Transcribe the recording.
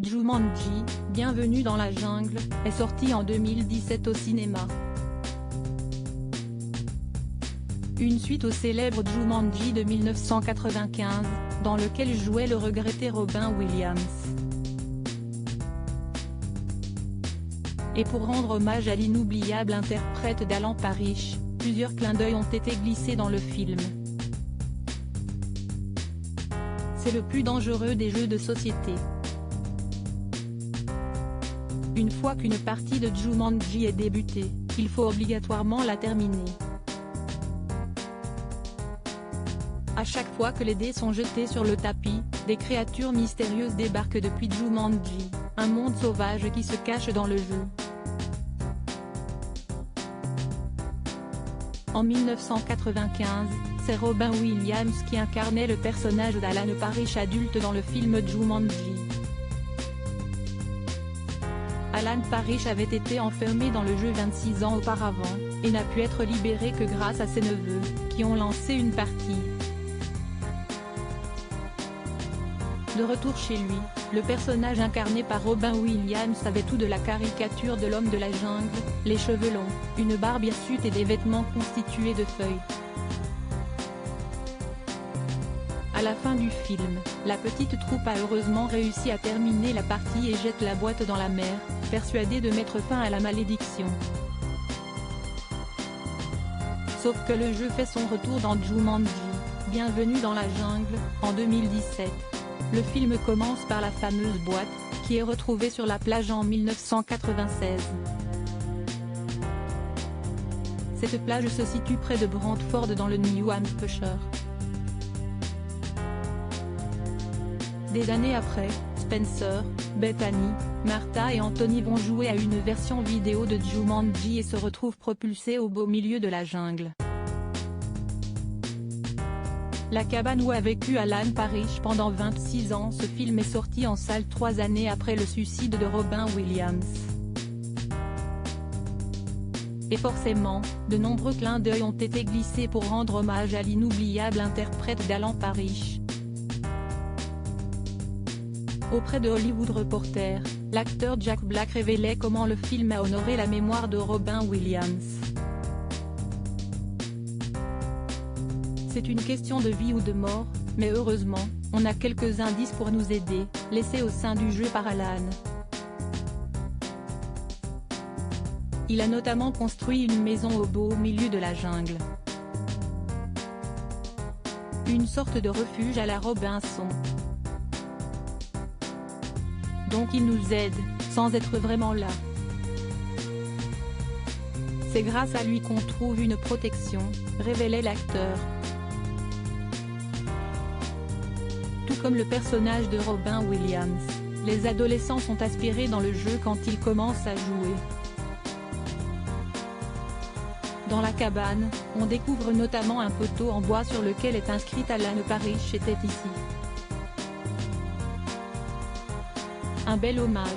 Jumanji, Bienvenue dans la jungle, est sorti en 2017 au cinéma. Une suite au célèbre Jumanji de 1995, dans lequel jouait le regretté Robin Williams. Et pour rendre hommage à l'inoubliable interprète d'Alan Parrish, plusieurs clins d'œil ont été glissés dans le film. C'est le plus dangereux des jeux de société. Une fois qu'une partie de Jumanji est débutée, il faut obligatoirement la terminer. À chaque fois que les dés sont jetés sur le tapis, des créatures mystérieuses débarquent depuis Jumanji, un monde sauvage qui se cache dans le jeu. En 1995, c'est Robin Williams qui incarnait le personnage d'Alan Parrish adulte dans le film Jumanji. Alan Parrish avait été enfermé dans le jeu 26 ans auparavant, et n'a pu être libéré que grâce à ses neveux, qui ont lancé une partie. De retour chez lui, le personnage incarné par Robin Williams avait tout de la caricature de l'homme de la jungle, les cheveux longs, une barbe hirsute et des vêtements constitués de feuilles. À la fin du film, la petite troupe a heureusement réussi à terminer la partie et jette la boîte dans la mer, persuadée de mettre fin à la malédiction. Sauf que le jeu fait son retour dans Jumanji, Bienvenue dans la jungle, en 2017. Le film commence par la fameuse boîte, qui est retrouvée sur la plage en 1996. Cette plage se situe près de Brantford dans le New Hampshire. Des années après, Spencer, Bethany, Martha et Anthony vont jouer à une version vidéo de Jumanji et se retrouvent propulsés au beau milieu de la jungle. La cabane où a vécu Alan Parrish pendant 26 ans. Ce film est sorti en salle 3 années après le suicide de Robin Williams. Et forcément, de nombreux clins d'œil ont été glissés pour rendre hommage à l'inoubliable interprète d'Alan Parrish. Auprès de Hollywood Reporter, l'acteur Jack Black révélait comment le film a honoré la mémoire de Robin Williams. C'est une question de vie ou de mort, mais heureusement, on a quelques indices pour nous aider, laissés au sein du jeu par Alan. Il a notamment construit une maison au beau milieu de la jungle. Une sorte de refuge à la Robinson. Donc il nous aide, sans être vraiment là. C'est grâce à lui qu'on trouve une protection, révélait l'acteur. Tout comme le personnage de Robin Williams, les adolescents sont aspirés dans le jeu quand ils commencent à jouer. Dans la cabane, on découvre notamment un poteau en bois sur lequel est inscrite Alan Parrish était ici. Un bel hommage.